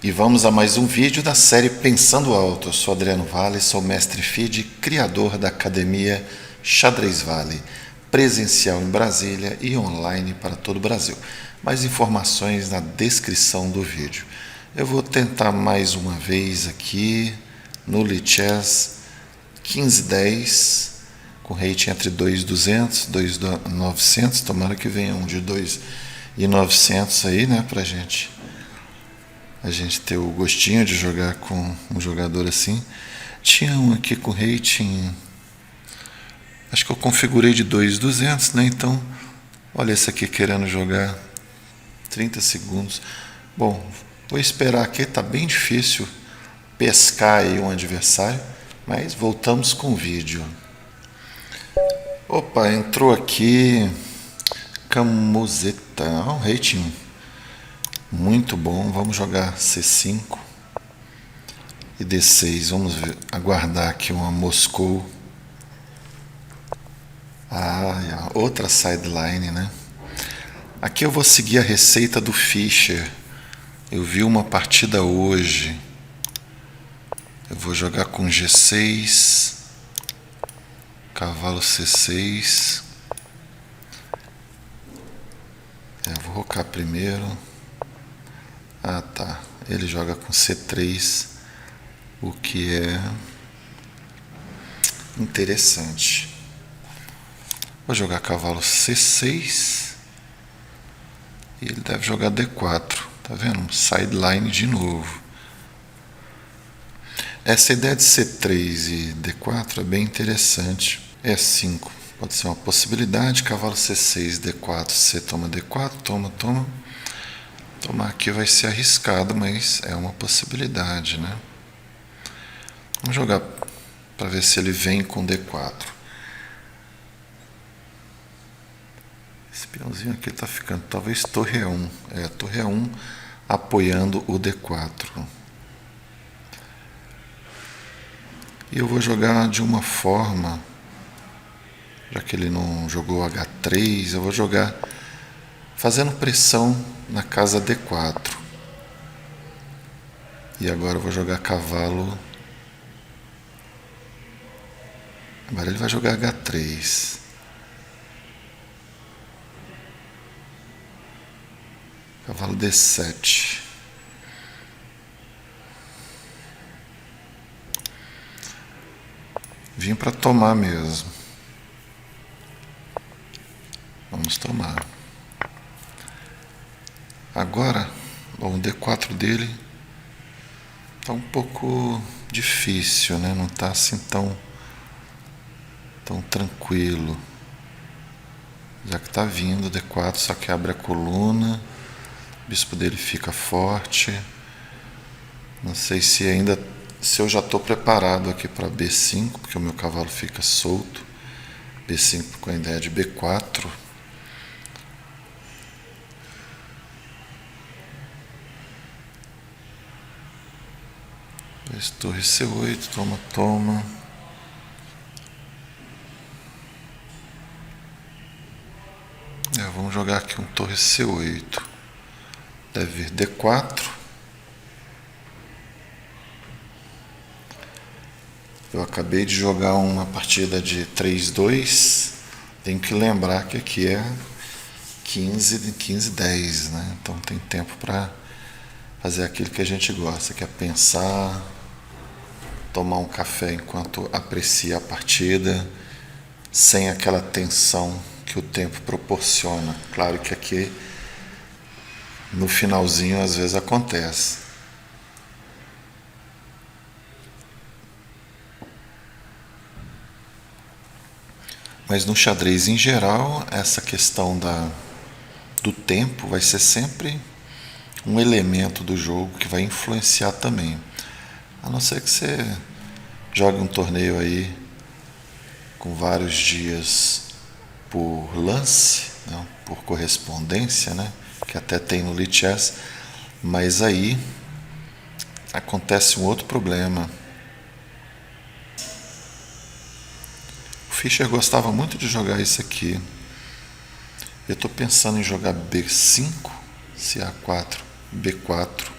E vamos a mais um vídeo da série Pensando Alto. Eu sou Adriano Vale, sou mestre FIDE, criador da academia Xadrez Vale, presencial em Brasília e online para todo o Brasil. Mais informações na descrição do vídeo. Eu vou tentar mais uma vez aqui no Lichess 1510, com rating entre 2.200 e 2.900. Tomara que venha um de 2.900 aí, né, pra gente a gente ter o gostinho de jogar com um jogador assim. Tinha um aqui com rating, acho que eu configurei de 2.200, né? Então, olha esse aqui querendo jogar 30 segundos. Bom, vou esperar aqui, tá bem difícil pescar aí um adversário, mas voltamos com o vídeo. Opa, entrou aqui Camuzeta, um rating muito bom. Vamos jogar C5 e D6. Vamos ver, aguardar aqui uma Moscou. Outra sideline, né? Aqui eu vou seguir a receita do Fischer. Eu vi uma partida hoje. Eu vou jogar com G6, cavalo C6. Eu vou rocar primeiro. Tá. Ele joga com C3, o que é interessante. Vou jogar cavalo C6 e ele deve jogar D4. Tá vendo? Sideline de novo. Essa ideia de C3 e D4 é bem interessante. E5 pode ser uma possibilidade. Cavalo C6, D4, C toma D4, toma. Tomar aqui vai ser arriscado, mas é uma possibilidade, né? Vamos jogar para ver se ele vem com D4. Esse peãozinho aqui está ficando, talvez torre E1. Torre E1 apoiando o D4. E eu vou jogar de uma forma, já que ele não jogou H3, eu vou jogar fazendo pressão na casa D4. E agora eu vou jogar cavalo. Agora ele vai jogar H3. Cavalo D7. Vim para tomar mesmo. Vamos tomar. Agora, o D4 dele está um pouco difícil, né? Não está assim tão tranquilo. Já que está vindo o D4, só que abre a coluna. O bispo dele fica forte. Não sei se eu já estou preparado aqui para B5, porque o meu cavalo fica solto. B5 com a ideia de B4. Torre C8, toma. Vamos jogar aqui um torre C8. Deve vir D4. Eu acabei de jogar uma partida de 3-2. Tenho que lembrar que aqui é 15-10, né? Então tem tempo para fazer aquilo que a gente gosta, que é pensar, tomar um café enquanto aprecia a partida, sem aquela tensão que o tempo proporciona. Claro que aqui no finalzinho às vezes acontece. Mas no xadrez em geral, essa questão do tempo vai ser sempre um elemento do jogo que vai influenciar também. A não ser que você jogue um torneio aí com vários dias por lance, né, por correspondência, né, que até tem no Lichess, mas aí acontece um outro problema. O Fischer gostava muito de jogar isso aqui. Eu estou pensando em jogar B5, se A4, B4.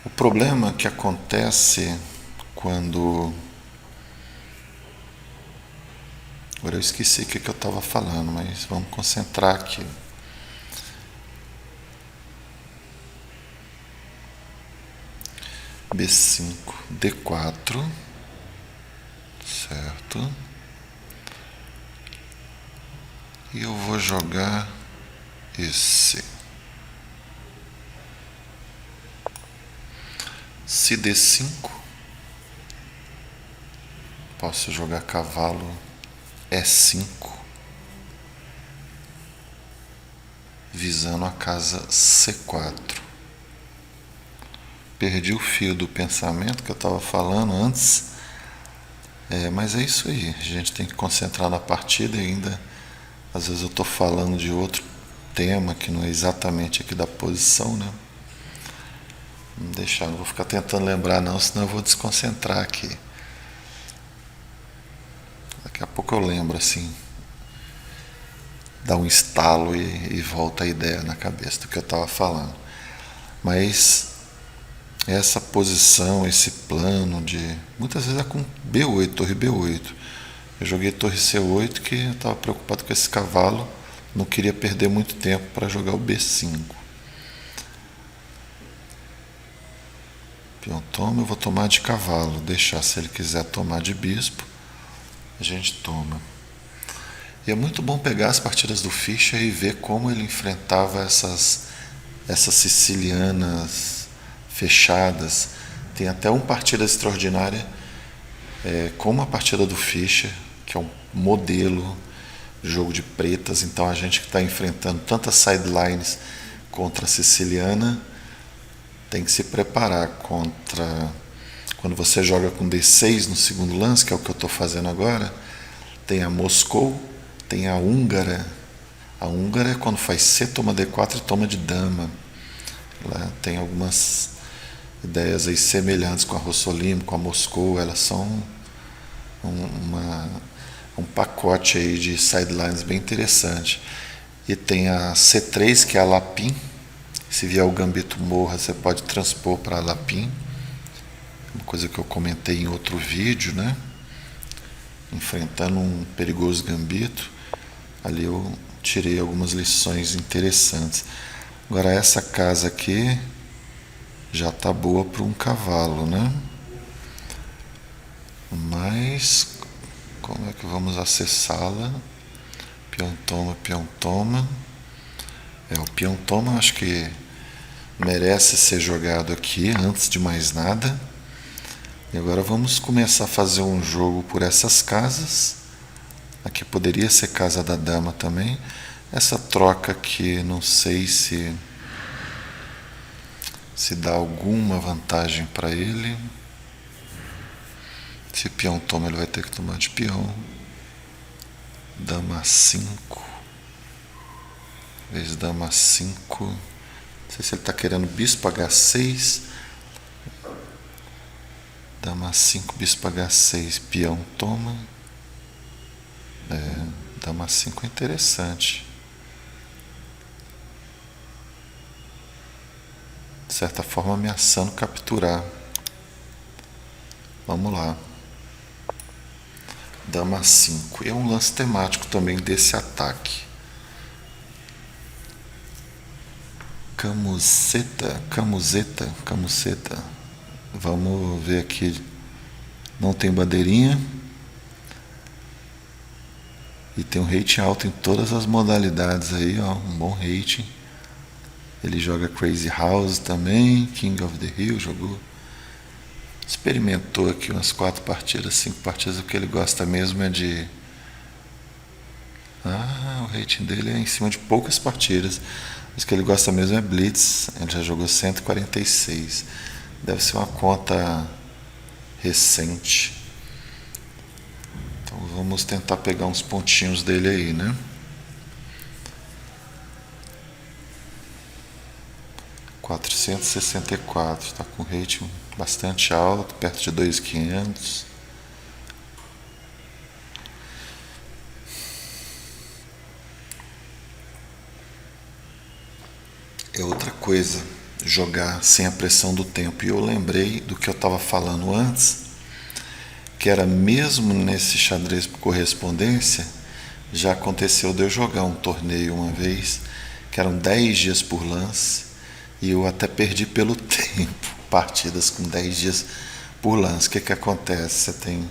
O problema que acontece quando... Agora eu esqueci o que eu estava falando, mas vamos concentrar aqui. B5, D4, certo? E eu vou jogar esse. Se D5, posso jogar cavalo E5, visando a casa C4. Perdi o fio do pensamento que eu estava falando antes, mas é isso aí, a gente tem que concentrar na partida e ainda, às vezes eu estou falando de outro tema que não é exatamente aqui da posição, né? Não deixar, não vou ficar tentando lembrar não, senão eu vou desconcentrar aqui. Daqui a pouco eu lembro assim, dá um estalo e volta a ideia na cabeça do que eu estava falando. Mas essa posição, esse plano de... Muitas vezes é com B8, torre B8. Eu joguei torre C8 que eu estava preocupado com esse cavalo, não queria perder muito tempo para jogar o B5. Peão toma, eu vou tomar de cavalo, deixar, se ele quiser tomar de bispo, a gente toma. E é muito bom pegar as partidas do Fischer e ver como ele enfrentava essas sicilianas fechadas. Tem até uma partida extraordinária, como a partida do Fischer, que é um modelo jogo de pretas. Então a gente que está enfrentando tantas sidelines contra a siciliana tem que se preparar contra... Quando você joga com D6 no segundo lance, que é o que eu estou fazendo agora, tem a Moscou, tem a húngara. A húngara é quando faz C, toma D4 e toma de dama. Lá tem algumas ideias aí semelhantes com a Rossolim, com a Moscou. Elas são um pacote aí de sidelines bem interessante. E tem a C3, que é a Lapin. Se vier o gambito morra, você pode transpor para a Lapin. Uma coisa que eu comentei em outro vídeo, né? Enfrentando um perigoso gambito. Ali eu tirei algumas lições interessantes. Agora essa casa aqui já está boa para um cavalo, né? Mas como é que vamos acessá-la? Peão toma, peão toma. O peão toma acho que merece ser jogado aqui antes de mais nada. E agora vamos começar a fazer um jogo por essas casas. Aqui poderia ser casa da dama também. Essa troca aqui, não sei se dá alguma vantagem para ele. Se peão toma, ele vai ter que tomar de peão. Dama 5. Vez dama 5. Não sei se ele está querendo bispo H6. Dama 5, bispo H6, peão toma. Dama 5 é interessante. De certa forma ameaçando capturar. Vamos lá. Dama 5. É um lance temático também desse ataque. Camuseta. Vamos ver aqui. Não tem bandeirinha. E tem um rating alto em todas as modalidades aí, ó. Um bom rating. Ele joga Crazy House também. King of the Hill jogou. Experimentou aqui umas 4 partidas, 5 partidas. O que ele gosta mesmo é de... o rating dele é em cima de poucas partidas. Mas o que ele gosta mesmo é Blitz. Ele já jogou 146. Deve ser uma conta recente. Então vamos tentar pegar uns pontinhos dele aí, né? .464, está com rating bastante alto, perto de 2.500. É outra coisa. jogar sem a pressão do tempo. E eu lembrei do que eu estava falando antes, que era mesmo nesse xadrez por correspondência, já aconteceu de eu jogar um torneio uma vez, que eram 10 dias por lance, e eu até perdi pelo tempo, partidas com 10 dias por lance. O que acontece? Você tem que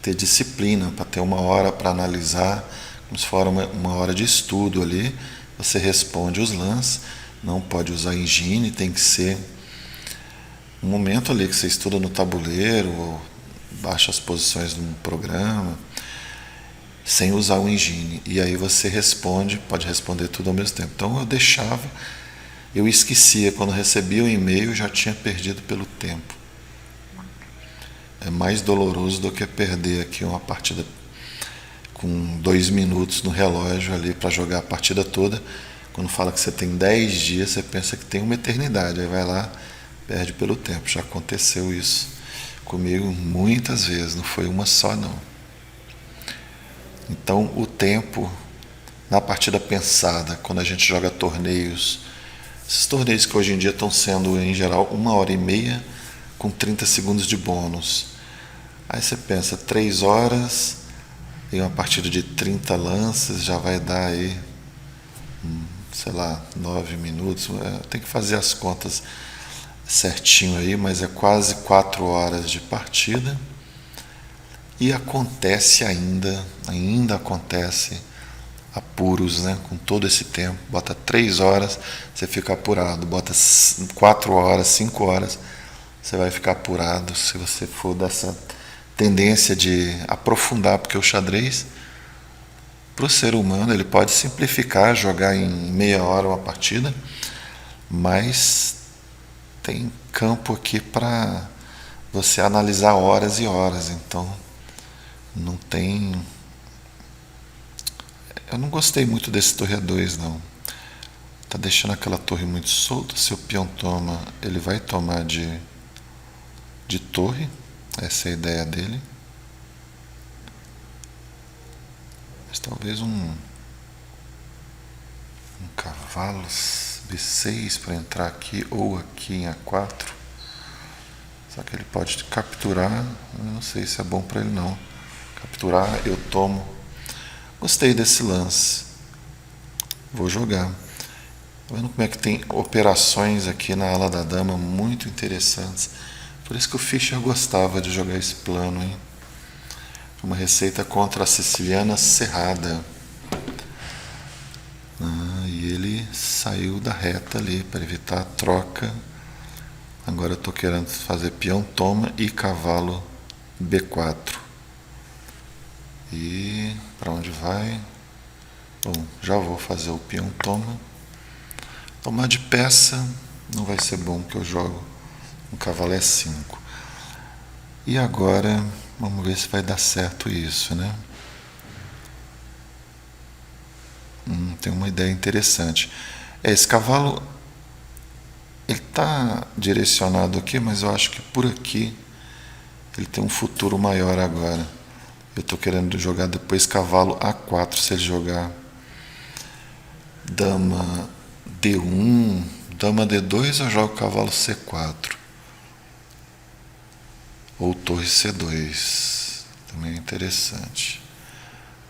ter disciplina para ter uma hora para analisar, como se for uma hora de estudo ali, você responde os lances, não pode usar engine, tem que ser um momento ali que você estuda no tabuleiro, ou baixa as posições num programa, sem usar o engine. E aí você responde, pode responder tudo ao mesmo tempo. Então eu deixava, eu esquecia, quando recebia o e-mail já tinha perdido pelo tempo. É mais doloroso do que perder aqui uma partida com 2 minutos no relógio ali para jogar a partida toda. Quando fala que você tem 10 dias, você pensa que tem uma eternidade. Aí vai lá, perde pelo tempo. Já aconteceu isso comigo muitas vezes, não foi uma só não. Então o tempo na partida pensada, quando a gente joga torneios, esses torneios que hoje em dia estão sendo em geral 1h30 com 30 segundos de bônus. Aí você pensa, 3 horas em uma partida de 30 lances já vai dar aí, sei lá, 9 minutos. Tem que fazer as contas certinho aí, mas é quase 4 horas de partida. E acontece ainda acontece apuros, né? Com todo esse tempo, bota 3 horas, você fica apurado, bota 4 horas, 5 horas, você vai ficar apurado se você for dessa tendência de aprofundar, porque o xadrez, para o ser humano, ele pode simplificar, jogar em meia hora uma partida, mas tem campo aqui para você analisar horas e horas, então não tem. Eu não gostei muito desse torre A2 não. Tá deixando aquela torre muito solta. Se o peão toma, ele vai tomar de torre. Essa é a ideia dele. Mas talvez um cavalo B6 para entrar aqui ou aqui em A4. Só que ele pode capturar. Eu não sei se é bom para ele não. Capturar, eu tomo. Gostei desse lance. Vou jogar. Tá vendo como é que tem operações aqui na ala da dama muito interessantes. Por isso que o Fischer gostava de jogar esse plano, hein? Uma receita contra a siciliana cerrada. E ele saiu da reta ali para evitar a troca. Agora eu estou querendo fazer peão toma e cavalo B4. E para onde vai? Bom, já vou fazer o peão toma. Tomar de peça não vai ser bom, que eu jogo um cavalo E5. E agora vamos ver se vai dar certo isso, né? Tem uma ideia interessante. Esse cavalo, ele está direcionado aqui, mas eu acho que por aqui ele tem um futuro maior agora. Eu estou querendo jogar depois cavalo A4, se ele jogar dama D1, dama D2, eu jogo cavalo C4. Ou torre C2, também é interessante.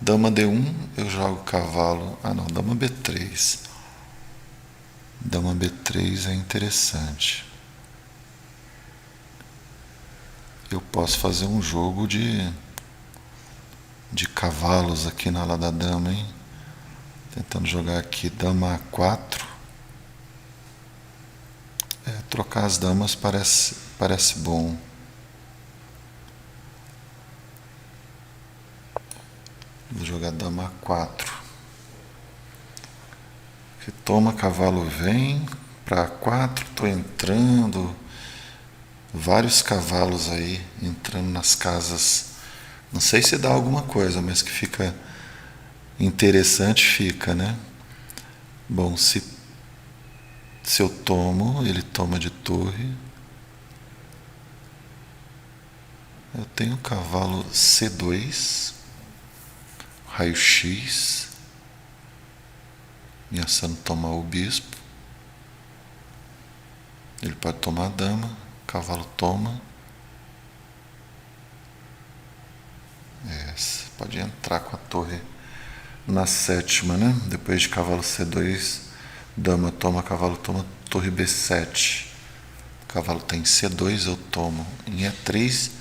Dama D1, eu jogo cavalo... não, dama B3. Dama B3 é interessante. Eu posso fazer um jogo de cavalos aqui na ala da dama, hein? Tentando jogar aqui dama A4. Trocar as damas parece bom. Vou jogar dama A4. Que toma, cavalo vem para A4. Estou entrando. Vários cavalos aí entrando nas casas. Não sei se dá alguma coisa, mas que fica interessante, fica, né? Bom, se eu tomo, ele toma de torre. Eu tenho cavalo C2, raio X, ameaçando tomar o bispo. Ele pode tomar a dama, cavalo toma. Pode entrar com a torre na sétima, né? Depois de cavalo C2, dama toma, cavalo toma, torre B7. O cavalo tem C2, eu tomo. Em E3,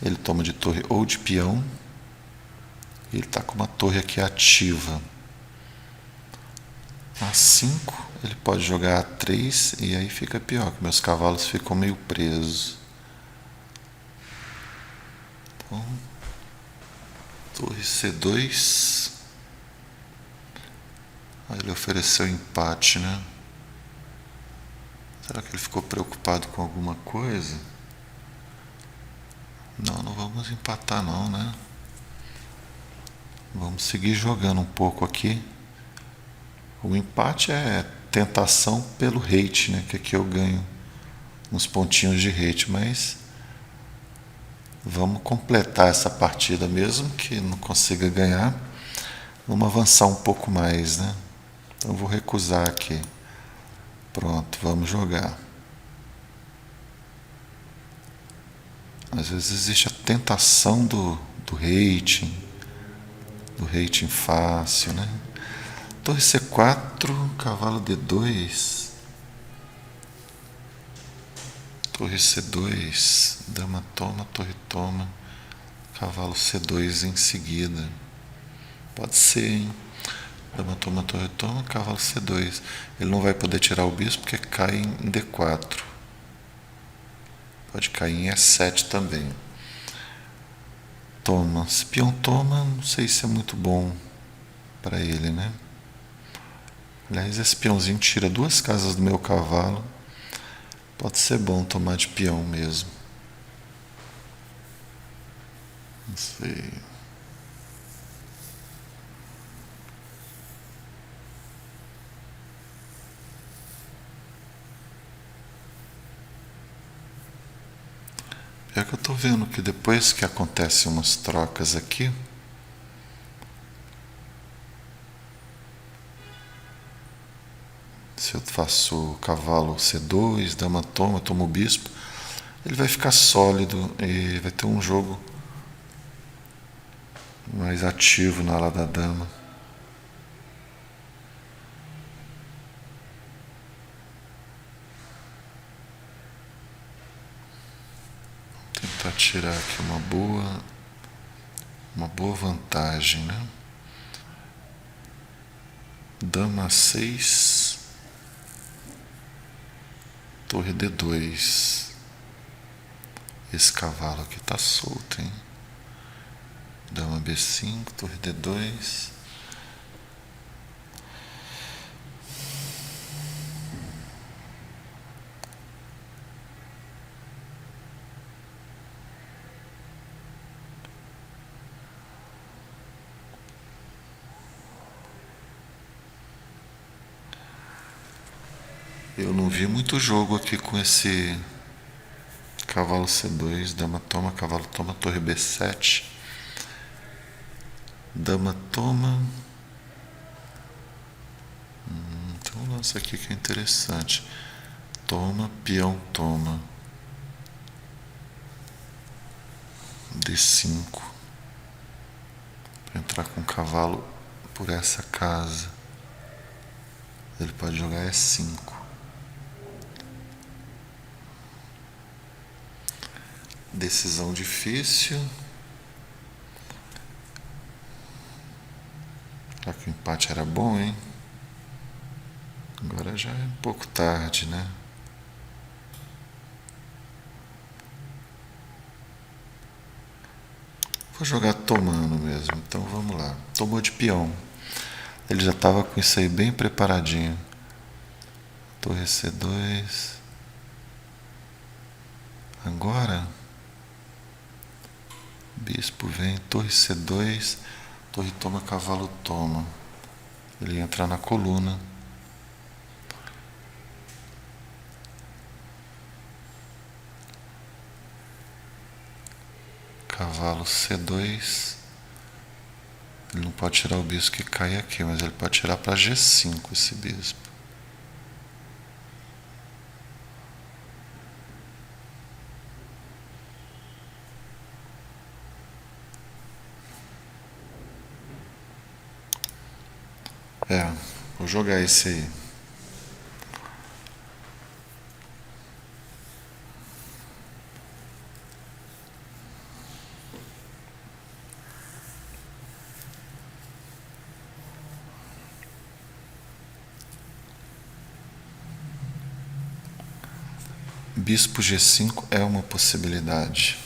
ele toma de torre ou de peão. Ele está com uma torre aqui ativa. A5, ele pode jogar A3 e aí fica pior, que meus cavalos ficam meio presos. Então, torre C2. Aí ele ofereceu empate, né? Será que ele ficou preocupado com alguma coisa? Não, não vamos empatar não, né? Vamos seguir jogando um pouco aqui. O empate é tentação pelo rate, né? Que aqui eu ganho uns pontinhos de rate, mas vamos completar essa partida mesmo que não consiga ganhar. Vamos avançar um pouco mais, né? Então eu vou recusar aqui. Pronto, vamos jogar. Às vezes existe a tentação do rating fácil, né? Torre C4, cavalo D2, torre C2, dama toma, torre toma, cavalo C2 em seguida. Pode ser, hein? Dama toma, torre toma, cavalo C2. Ele não vai poder tirar o bispo porque cai em D4. Pode cair em E7 também. Toma. Se peão toma, não sei se é muito bom para ele, né? Aliás, esse peãozinho tira 2 casas do meu cavalo. Pode ser bom tomar de peão mesmo. Não sei. É que eu tô vendo que depois que acontecem umas trocas aqui, se eu faço cavalo C2, dama toma, tomo o bispo, ele vai ficar sólido e vai ter um jogo mais ativo na ala da dama. Vou tentar tirar aqui uma boa vantagem, né? Dama 6, torre D2. Esse cavalo aqui tá solto, hein? Dama B5, torre D2. Eu não vi muito jogo aqui com esse cavalo C2, dama toma, cavalo toma, torre B7. Dama toma. Então lança aqui que é interessante. Toma, peão toma. D5. Para entrar com o cavalo por essa casa. Ele pode jogar E5. Decisão difícil. Será que o empate era bom, hein? Agora já é um pouco tarde, né? Vou jogar tomando mesmo, então vamos lá. Tomou de peão. Ele já estava com isso aí bem preparadinho. Torre C2. Agora, bispo vem, torre C2, torre toma, cavalo toma. Ele entra na coluna. Cavalo C2. Ele não pode tirar o bispo que cai aqui, mas ele pode tirar para G5 esse bispo. É, vou jogar esse aí. Bispo G5 é uma possibilidade.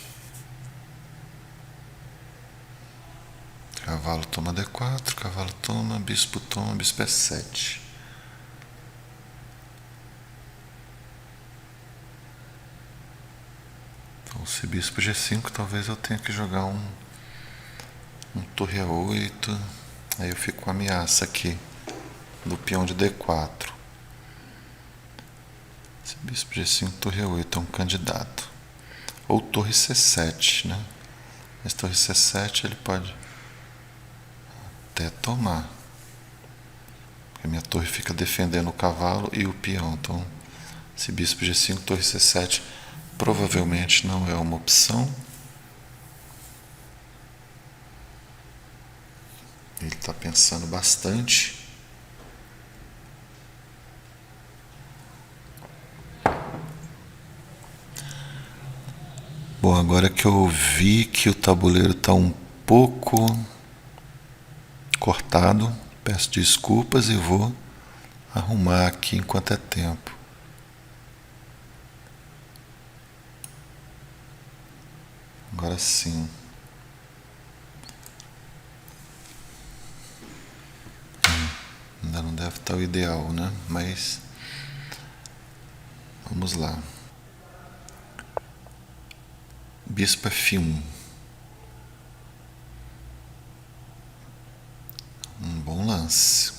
Cavalo toma D4, cavalo toma, bispo E7. Então, se bispo G5, talvez eu tenha que jogar um torre A8. Aí eu fico com ameaça aqui do peão de D4. Se bispo G5, torre A8 é um candidato. Ou torre C7, né? Mas torre C7 ele pode até tomar. Porque minha torre fica defendendo o cavalo e o peão. Então, se bispo G5, torre C7 provavelmente não é uma opção. Ele está pensando bastante. Bom, agora que eu vi que o tabuleiro está um pouco cortado, peço desculpas e vou arrumar aqui enquanto é tempo. Agora sim. Ainda não deve estar o ideal, né? Mas vamos lá. Bispo F1. Um bom lance.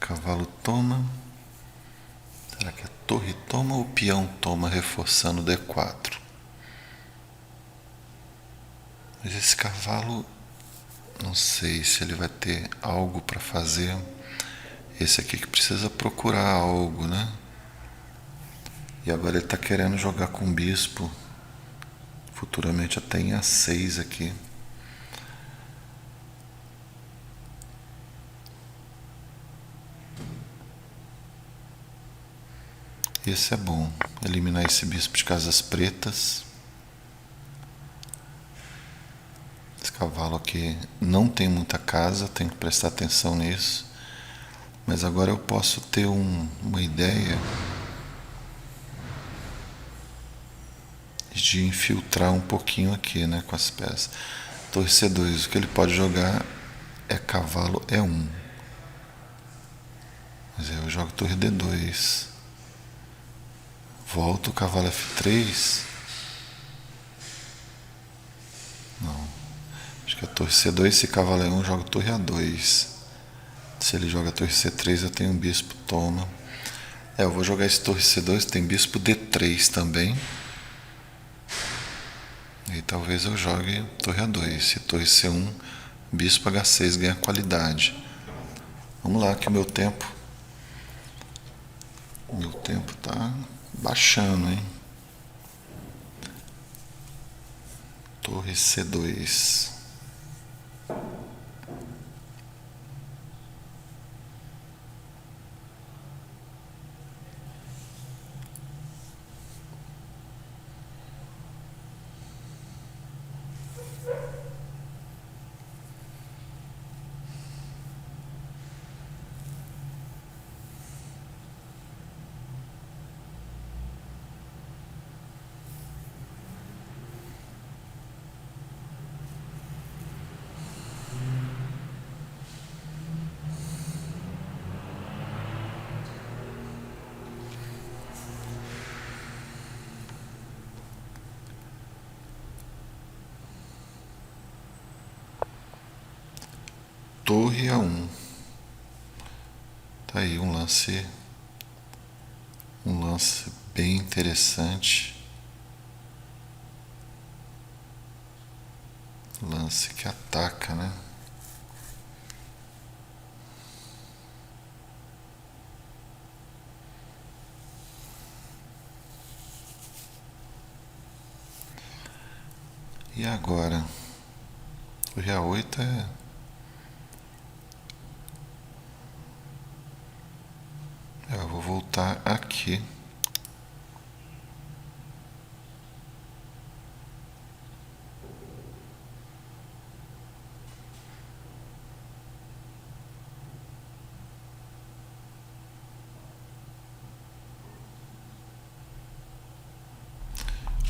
Cavalo toma. Será que a torre toma ou o peão toma, reforçando o D4? Mas esse cavalo, não sei se ele vai ter algo para fazer. Esse aqui que precisa procurar algo, né? E agora ele está querendo jogar com o bispo. Futuramente até em A6 aqui. Esse é bom. Eliminar esse bispo de casas pretas. Esse cavalo aqui não tem muita casa, tenho que prestar atenção nisso. Mas agora eu posso ter uma ideia de infiltrar um pouquinho aqui, né, com as peças. Torre C2, o que ele pode jogar é cavalo E1. Mas aí eu jogo torre D2. Volto, cavalo F3. Não. Acho que é torre C2, se cavalo E1, jogo torre A2. Se ele joga torre C3, eu tenho um bispo, toma. Eu vou jogar esse torre C2, tem bispo D3 também. E talvez eu jogue torre A2. Se torre C1, bispo H6 ganha qualidade. Vamos lá, que o meu tempo tá baixando, hein? Torre C2. Torre A1. Tá aí um lance bem interessante. Lance que ataca, né? E agora? Torre A8 é... Eu vou voltar aqui.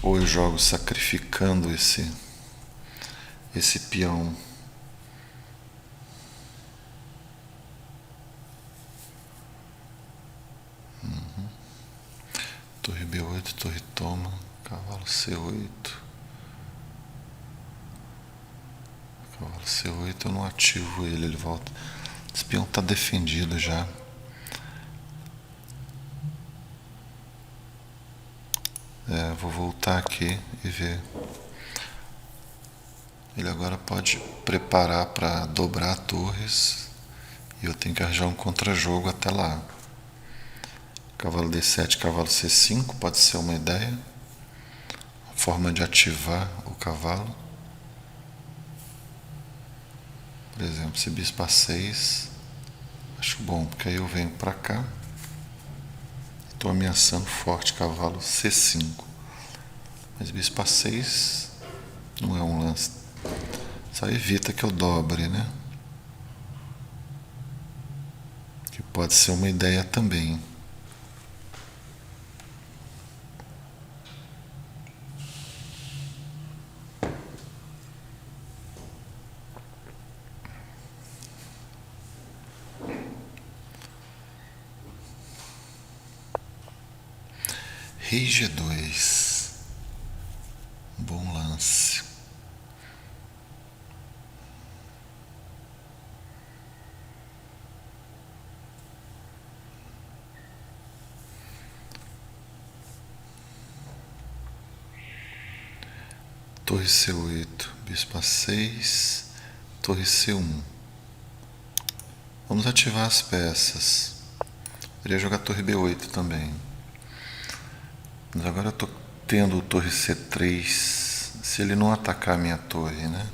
Ou eu jogo sacrificando esse peão. Torre B8, torre toma, cavalo C8. Cavalo C8 eu não ativo ele volta. Esse peão está defendido já. Vou voltar aqui e ver. Ele agora pode preparar para dobrar torres. E eu tenho que arranjar um contra-jogo até lá. Cavalo D7, cavalo C5 pode ser uma ideia. Uma forma de ativar o cavalo. Por exemplo, se bispo A6, acho bom, porque aí eu venho para cá. Estou ameaçando forte cavalo C5. Mas bispo A6 não é um lance. Só evita que eu dobre, né? Que pode ser uma ideia também. Rei G2. Bom lance. Torre C8, bispo A6, torre C1. Vamos ativar as peças. Poderia jogar torre B8 também. Mas agora eu estou tendo torre C3, se ele não atacar a minha torre, né?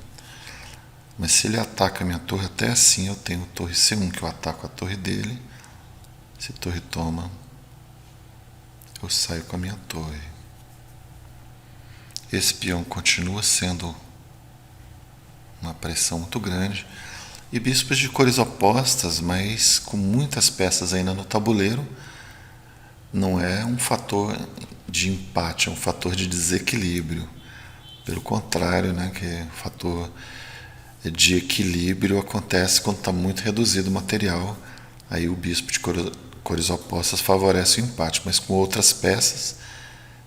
Mas se ele ataca a minha torre, até assim eu tenho torre C1, que eu ataco a torre dele. Se torre toma, eu saio com a minha torre. Esse peão continua sendo uma pressão muito grande. E bispos de cores opostas, mas com muitas peças ainda no tabuleiro, não é um fator de empate, é um fator de desequilíbrio. Pelo contrário, né, que o fator de equilíbrio acontece quando está muito reduzido o material. Aí o bispo de cores opostas favorece o empate, mas com outras peças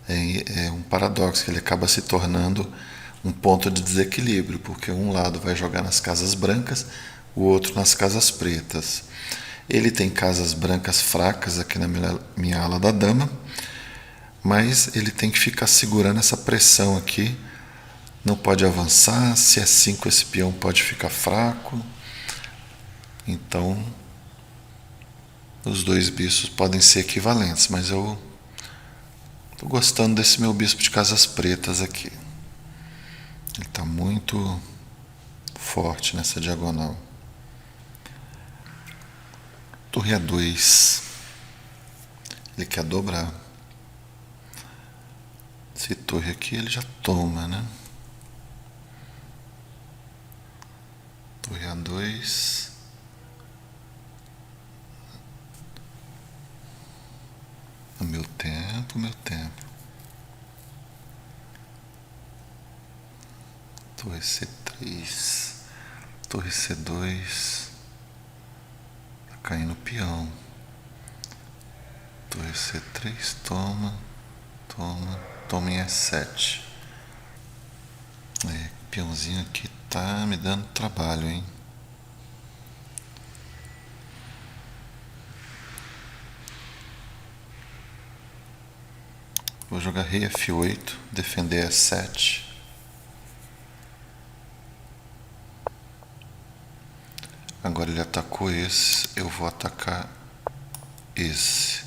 é um paradoxo, que ele acaba se tornando um ponto de desequilíbrio, porque um lado vai jogar nas casas brancas, o outro nas casas pretas. Ele tem casas brancas fracas aqui na minha ala da dama, mas ele tem que ficar segurando essa pressão aqui. Não pode avançar, se é 5 esse peão pode ficar fraco. Então, os dois bispos podem ser equivalentes, mas eu estou gostando desse meu bispo de casas pretas aqui. Ele está muito forte nessa diagonal. Torre A2. Ele quer dobrar. Esse torre aqui ele já toma, né? Torre A2. Meu tempo. Torre C3. Torre C2. Tá caindo o peão. Torre C3, toma em E7. Peãozinho aqui tá me dando trabalho, hein? Vou jogar rei F8, defender E7. Agora ele atacou esse, eu vou atacar esse.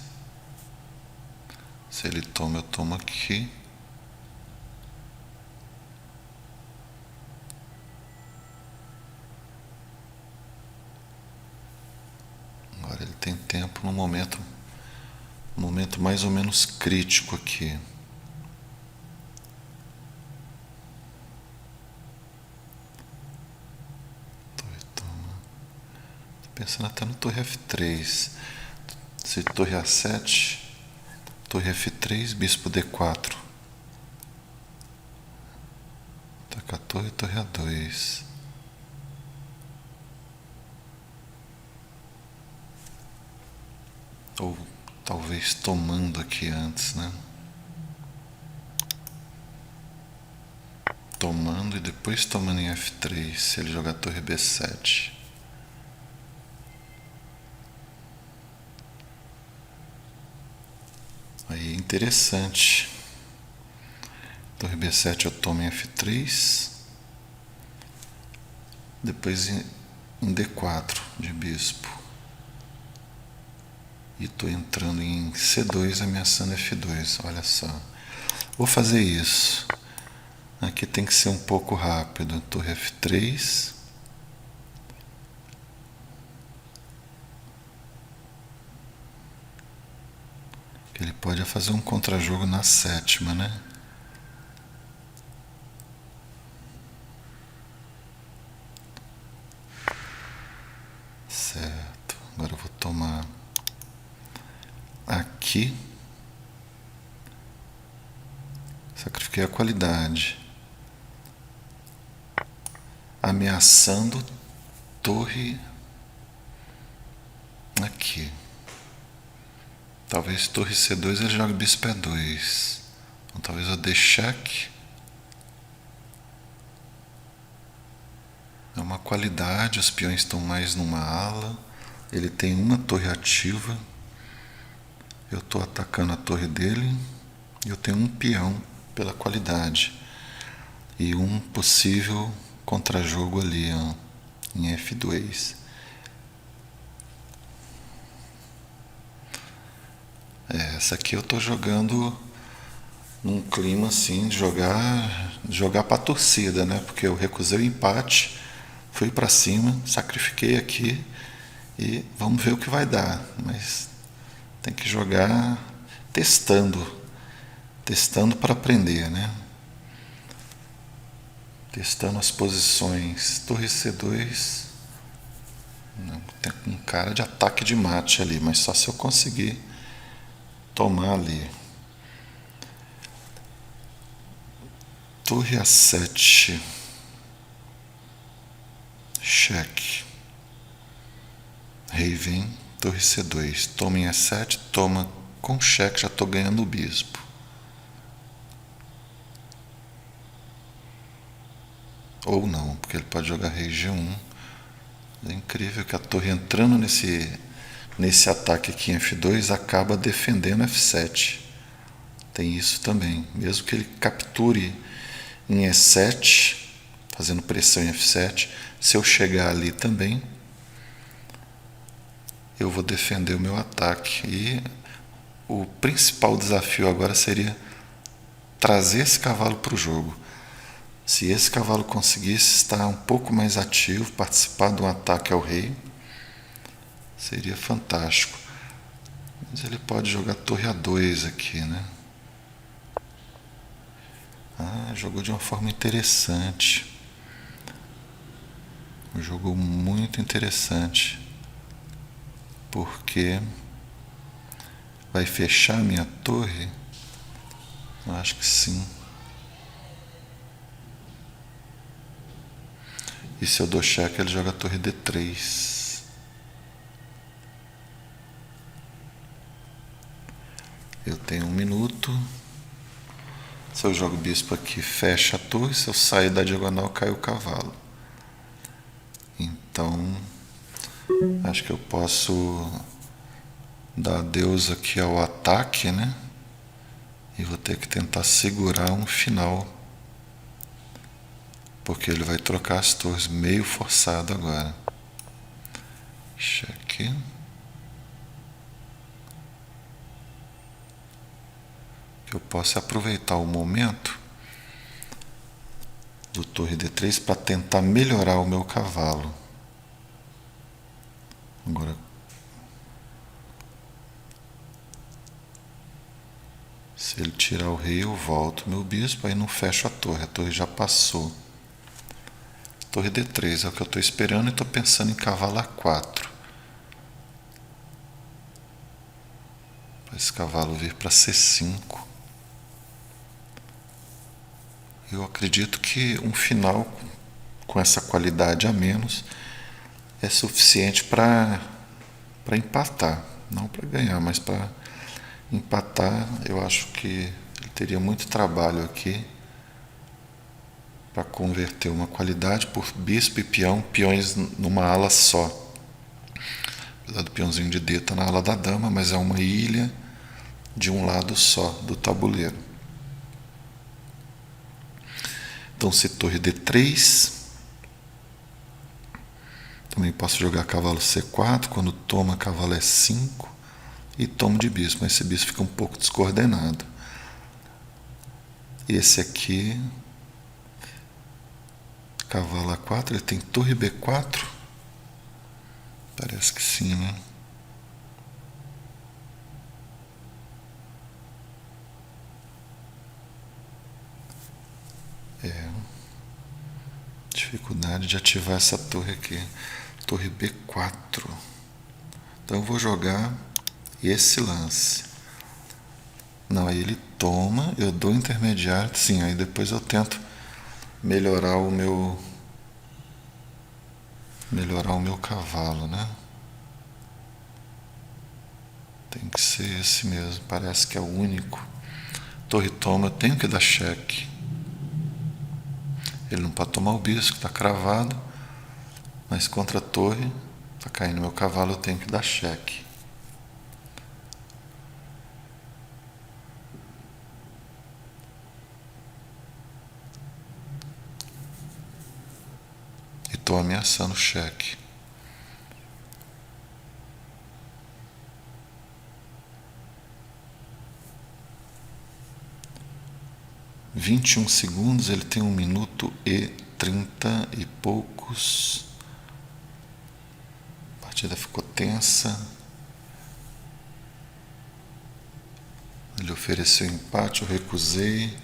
Se ele toma, eu tomo aqui. momento mais ou menos crítico aqui. Pensando até no torre F3. Se torre A7, torre F3, bispo D4. Ataca a torre, torre A2. Ou talvez tomando aqui antes, né? Tomando e depois tomando em F3, se ele jogar torre B7. Aí interessante. Torre B7 eu tomo em F3. Depois em D4 de bispo. E estou entrando em C2 ameaçando F2. Olha só. Vou fazer isso. Aqui tem que ser um pouco rápido. Torre F3. Ele pode fazer um contrajogo na sétima, né? Certo. Agora eu vou tomar aqui. Sacrifiquei a qualidade. Ameaçando torre aqui. Talvez torre C2 ele jogue bispo E2. Então talvez eu dê cheque. É uma qualidade, os peões estão mais numa ala. Ele tem uma torre ativa. Eu estou atacando a torre dele. E eu tenho um peão pela qualidade. E um possível contrajogo ali, ó, em F2. Essa aqui eu estou jogando num clima assim de jogar para a torcida, né? Porque eu recusei o empate, fui para cima, sacrifiquei aqui e vamos ver o que vai dar. Mas tem que jogar testando para aprender, né? Testando as posições. Torre C2, não, tem um cara de ataque de mate ali, mas só se eu conseguir tomar ali. Torre A7. Cheque. Rei vem. Torre C2. Toma em E7. Toma com cheque. Já estou ganhando o bispo. Ou não, porque ele pode jogar rei G1. É incrível que a torre entrando nesse ataque aqui em F2 acaba defendendo F7. Tem isso também. Mesmo que ele capture em E7, fazendo pressão em F7, se eu chegar ali também, eu vou defender o meu ataque. E o principal desafio agora seria trazer esse cavalo para o jogo. Se esse cavalo conseguisse estar um pouco mais ativo, participar de um ataque ao rei, seria fantástico. Mas ele pode jogar torre A2 aqui, né? Jogou de uma forma interessante. Jogou muito interessante. Porque vai fechar a minha torre? Eu acho que sim. E se eu dou cheque, ele joga a torre D3. Eu tenho 1 minuto. Se eu jogo o bispo aqui, fecha a torre. Se eu sair da diagonal, cai o cavalo. Então, acho que eu posso dar adeus aqui ao ataque, né? E vou ter que tentar segurar um final. Porque ele vai trocar as torres meio forçado agora. Cheque. Eu posso aproveitar o momento do torre D3 para tentar melhorar o meu cavalo. Agora Se ele tirar o rei, eu volto meu bispo, aí não fecho a torre já passou. Torre D3 é o que eu estou esperando e estou pensando em cavalo A4. Para esse cavalo vir para C5. Eu acredito que um final com essa qualidade a menos é suficiente para empatar. Não para ganhar, mas para empatar. Eu acho que ele teria muito trabalho aqui para converter uma qualidade por bispo e peão, peões numa ala só. Apesar do peãozinho de D estar na ala da dama, mas é uma ilha de um lado só do tabuleiro. Então, se torre D3, também posso jogar cavalo C4, quando toma cavalo E5 e tomo de bispo, mas esse bispo fica um pouco descoordenado. Esse aqui, cavalo A4, ele tem torre B4? Parece que sim, né? Dificuldade de ativar essa torre aqui. Torre B4. Então eu vou jogar esse lance. Não, aí ele toma, eu dou intermediário, sim, aí depois eu tento melhorar o meu cavalo, né? Tem que ser esse mesmo, parece que é o único. Torre toma, eu tenho que dar cheque. Ele não pode tomar o bispo, que está cravado, mas contra a torre, está caindo meu cavalo, eu tenho que dar cheque. E estou ameaçando o cheque. £21, ele tem 1 minuto e 30 e poucos. A partida ficou tensa. Ele ofereceu empate, eu recusei.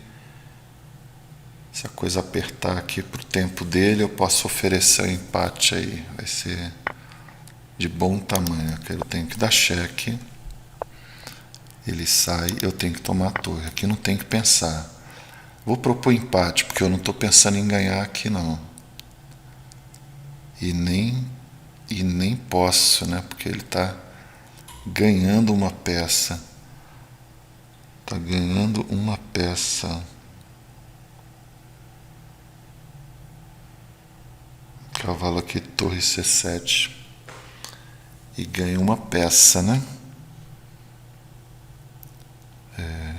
Se a coisa apertar aqui para o tempo dele, eu posso oferecer o empate aí. Vai ser de bom tamanho. Eu tenho que dar cheque. Ele sai, eu tenho que tomar a torre. Aqui não tem que pensar. Vou propor empate, porque eu não estou pensando em ganhar aqui não. E nem posso, né? Porque ele está ganhando uma peça. Está ganhando uma peça. Cavalo aqui, torre C7. E ganha uma peça, né?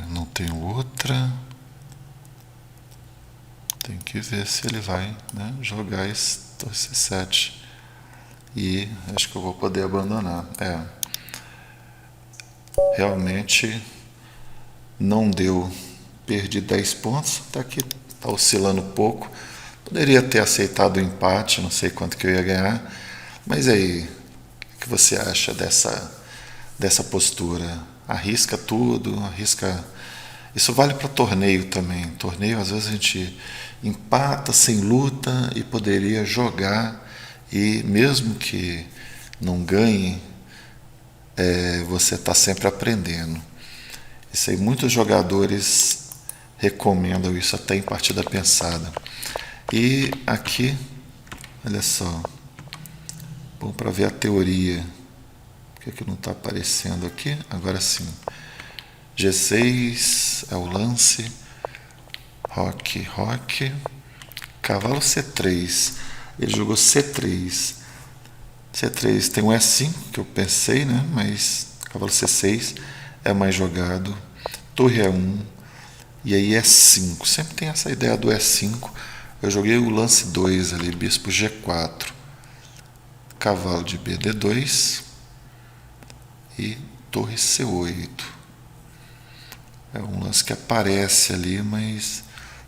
Não tenho outra. Tem que ver se ele vai, né, jogar esse torre C7. E acho que eu vou poder abandonar. Realmente não deu. Perdi 10 pontos. Tá aqui, tá oscilando pouco. Poderia ter aceitado o empate, não sei quanto que eu ia ganhar. Mas aí, o que você acha dessa postura? Arrisca tudo, arrisca. Isso vale para torneio também. Torneio, às vezes a gente empata sem luta e poderia jogar, e mesmo que não ganhe, você está sempre aprendendo. Isso aí, muitos jogadores recomendam isso até em partida pensada. E aqui, olha só, bom para ver a teoria. Por que não está aparecendo aqui? Agora sim. G6 é o lance. Roque. Cavalo C3. Ele jogou C3. C3 tem um E5, que eu pensei, né? Mas cavalo C6 é mais jogado. Torre E1. E aí E5. Sempre tem essa ideia do E5. Eu joguei o lance 2 ali, bispo G4. Cavalo de BD2. E torre C8. É um lance que aparece ali, mas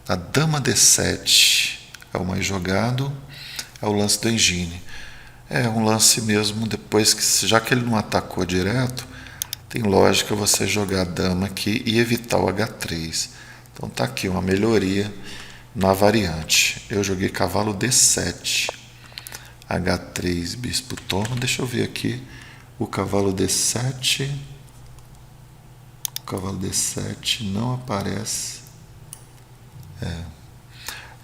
a dama D7 é o mais jogado, é o lance do engine. É um lance mesmo, depois que, já que ele não atacou direto, tem lógica você jogar a dama aqui e evitar o H3. Então tá aqui uma melhoria na variante. Eu joguei cavalo D7, H3, bispo toma. Deixa eu ver aqui o cavalo D7. O cavalo D7 não aparece.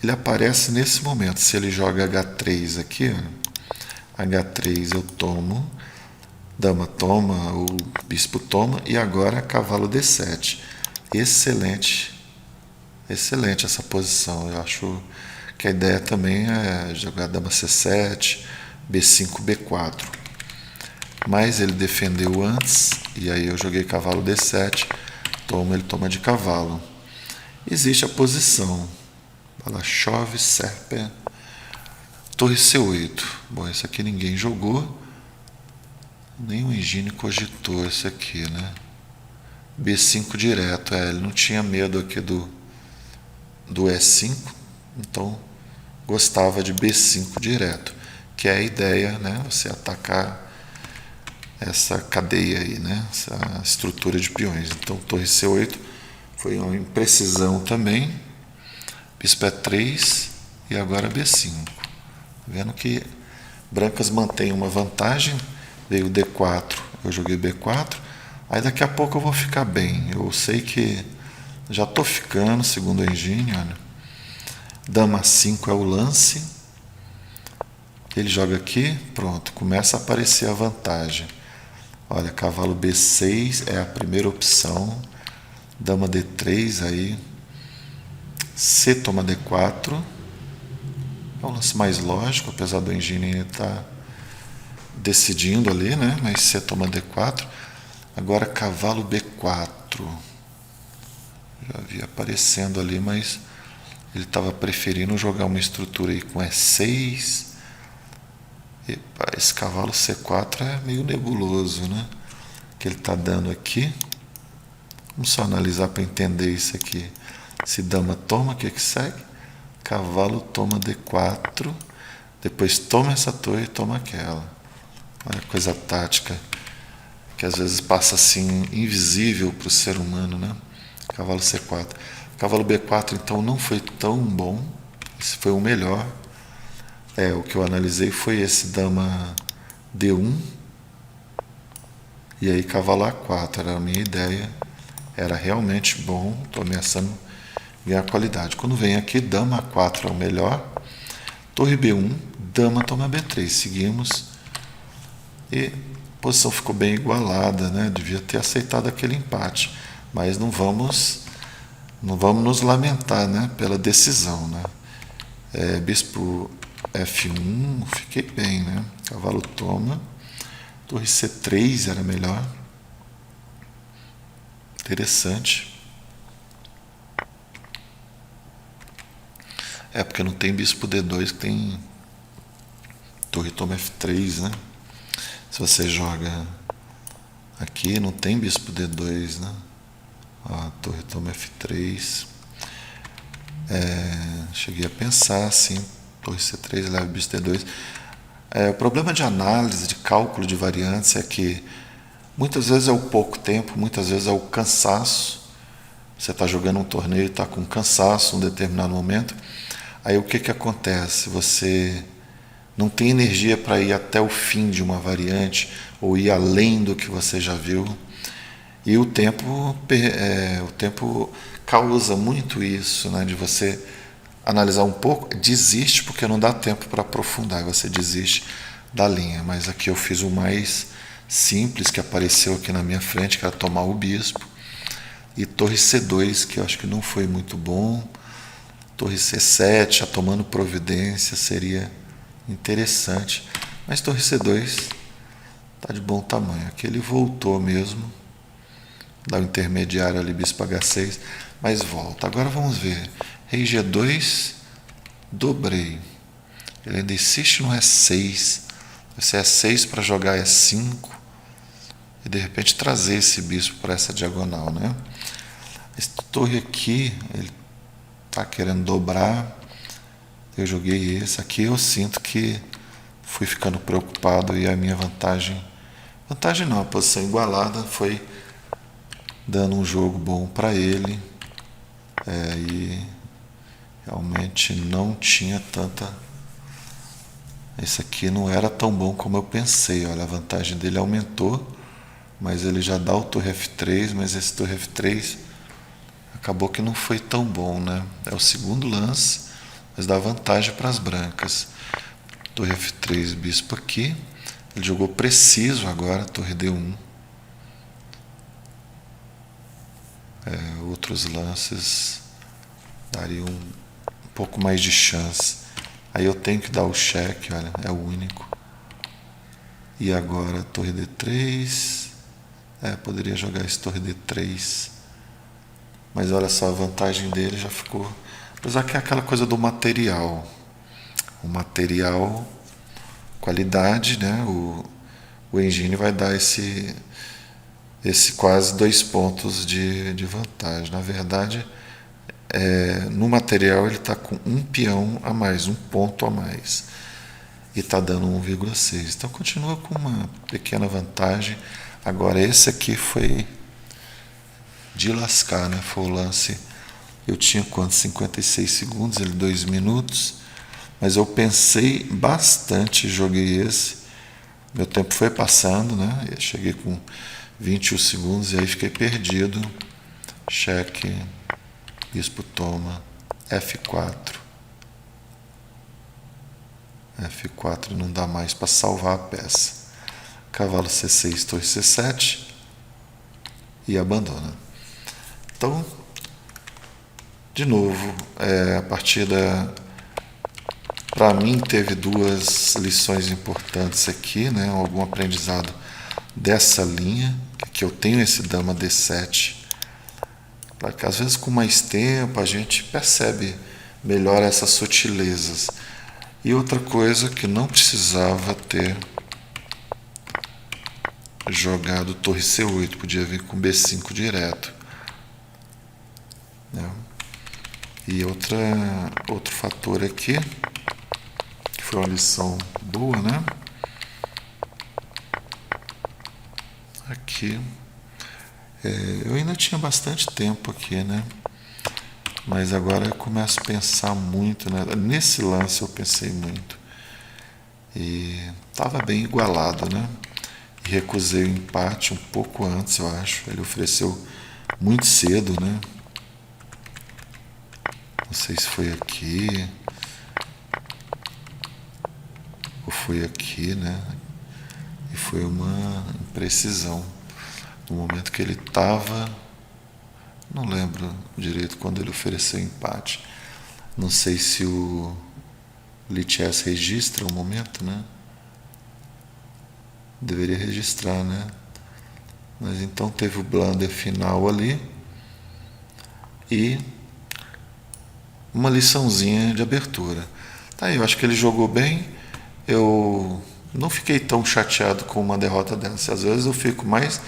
Ele aparece nesse momento. Se ele joga H3 aqui, ó, H3 eu tomo, dama toma, o bispo toma, e agora cavalo D7. Excelente, excelente essa posição. Eu acho que a ideia também é jogar dama C7, B5, B4. Mas ele defendeu antes, e aí eu joguei cavalo D7, toma, ele toma de cavalo. Existe a posição Balachov, Serpent, torre C8. Bom, esse aqui ninguém jogou, nem o Engine cogitou esse aqui, né? B5 direto, ele não tinha medo aqui do E5, então gostava de B5 direto, que é a ideia, né? Você atacar essa cadeia aí, né? Essa estrutura de peões. Então torre C8 foi uma imprecisão também. Bispo E3 e agora B5. Vendo que brancas mantêm uma vantagem. Veio D4, eu joguei B4. Aí daqui a pouco eu vou ficar bem. Eu sei que já estou ficando, segundo o Engine. Olha. Dama 5 é o lance. Ele joga aqui, pronto, começa a aparecer a vantagem. Olha, cavalo B6 é a primeira opção. Dama D3 aí. C toma D4. É um lance mais lógico, apesar do Engine estar decidindo ali, né? Mas C toma D4. Agora cavalo B4. Já vi aparecendo ali, mas ele estava preferindo jogar uma estrutura aí com E6. Epa, esse cavalo C4 é meio nebuloso, né? Que ele está dando aqui. Vamos só analisar para entender isso aqui. Se dama toma, o que segue? Cavalo toma D4. Depois toma essa torre e toma aquela. Olha a coisa tática, que às vezes passa assim, invisível para o ser humano, né? Cavalo C4. Cavalo B4, então, não foi tão bom. Esse foi o melhor. O que eu analisei foi esse dama D1. E aí cavalo A4. Era a minha ideia. Era realmente bom. Estou ameaçando ganhar qualidade. Quando vem aqui, dama A4 é o melhor. Torre B1, dama toma B3. Seguimos. E a posição ficou bem igualada, né? Devia ter aceitado aquele empate. Mas não vamos nos lamentar, né? Pela decisão, né? Bispo F1, fiquei bem, né? Cavalo toma. Torre C3 era melhor. Interessante. Porque não tem bispo D2, que tem torre toma F3, né? Se você joga aqui, não tem bispo D2, né? Ó, torre toma F3. Cheguei a pensar assim, torre C3 leva bispo D2. O problema de análise, de cálculo de variantes é que muitas vezes é o pouco tempo, muitas vezes é o cansaço. Você está jogando um torneio e está com cansaço em um determinado momento. Aí o que acontece? Você não tem energia para ir até o fim de uma variante ou ir além do que você já viu. E o tempo causa muito isso, né? De você analisar um pouco, desiste porque não dá tempo para aprofundar, e você desiste da linha. Mas aqui eu fiz o mais simples que apareceu aqui na minha frente, que era tomar o bispo. E torre C2, que eu acho que não foi muito bom. Torre C7, já tomando providência, seria interessante. Mas torre C2 está de bom tamanho. Aqui ele voltou mesmo. Dá o intermediário ali, bispo H6, mas volta. Agora vamos ver. Rei G2, dobrei. Ele ainda insiste no E6. Esse E6 para jogar E5. E de repente trazer esse bispo para essa diagonal, né? Esse torre aqui, ele está querendo dobrar. Eu joguei esse aqui. Eu sinto que fui ficando preocupado e a minha vantagem não, a posição igualada foi dando um jogo bom para ele. E realmente não tinha tanta... Esse aqui não era tão bom como eu pensei. Olha, a vantagem dele aumentou, mas ele já dá o torre F3, mas esse torre F3 acabou que não foi tão bom, né? É o segundo lance, mas dá vantagem para as brancas. Torre F3, bispo aqui. Ele jogou preciso agora, torre D1. Outros lances dariam um pouco mais de chance. Aí eu tenho que dar o cheque, olha, é o único. E agora torre D3. Poderia jogar esse torre D3. Mas olha só, a vantagem dele já ficou... Apesar que é aquela coisa do material. O material, qualidade, né? O engine vai dar esse quase 2 pontos de vantagem. Na verdade, no material ele está com um peão a mais, um ponto a mais. E está dando 1,6. Então continua com uma pequena vantagem. Agora esse aqui foi de lascar, né? Foi o lance. Eu tinha quanto? 56 segundos, ele 2 minutos. Mas eu pensei bastante, joguei esse. Meu tempo foi passando, né? Eu cheguei com 21 segundos e aí fiquei perdido. Cheque, bispo toma, F4. F4 não dá mais para salvar a peça. Cavalo C6, torre C7 e abandona. Então, de novo, a partida para mim teve 2 lições importantes aqui, né? Algum aprendizado dessa linha, que eu tenho esse dama D7. Claro que às vezes com mais tempo a gente percebe melhor essas sutilezas. E outra coisa que não precisava ter jogado torre C8, podia vir com B5 direto, né? E outro fator aqui, que foi uma lição boa, né? Aqui, eu ainda tinha bastante tempo aqui, né? Mas agora eu começo a pensar muito, né? Nesse lance eu pensei muito. E estava bem igualado, né? E recusei o empate um pouco antes, eu acho. Ele ofereceu muito cedo, né? Não sei se foi aqui ou foi aqui, né? E foi uma imprecisão. No momento que ele estava... Não lembro direito quando ele ofereceu empate. Não sei se o Lichess registra o momento, né? Deveria registrar, né? Mas então teve o blunder final ali e uma liçãozinha de abertura. Tá aí, eu acho que ele jogou bem. Eu não fiquei tão chateado com uma derrota dessa. Às vezes eu fico mais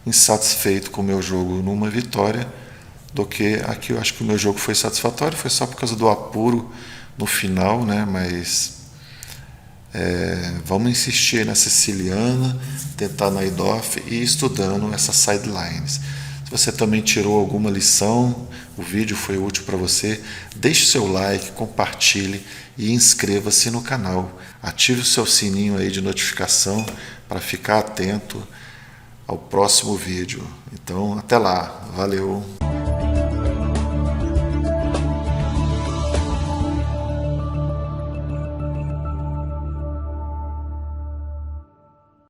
insatisfeito com o meu jogo numa vitória do que aqui. Eu acho que o meu jogo foi satisfatório, foi só por causa do apuro no final, né? Mas vamos insistir na siciliana, tentar na IDOF e ir estudando essas sidelines. Se você também tirou alguma lição, o vídeo foi útil para você, deixe seu like, compartilhe e inscreva-se no canal. Ative o seu sininho aí de notificação para ficar atento ao próximo vídeo. Então, até lá. Valeu!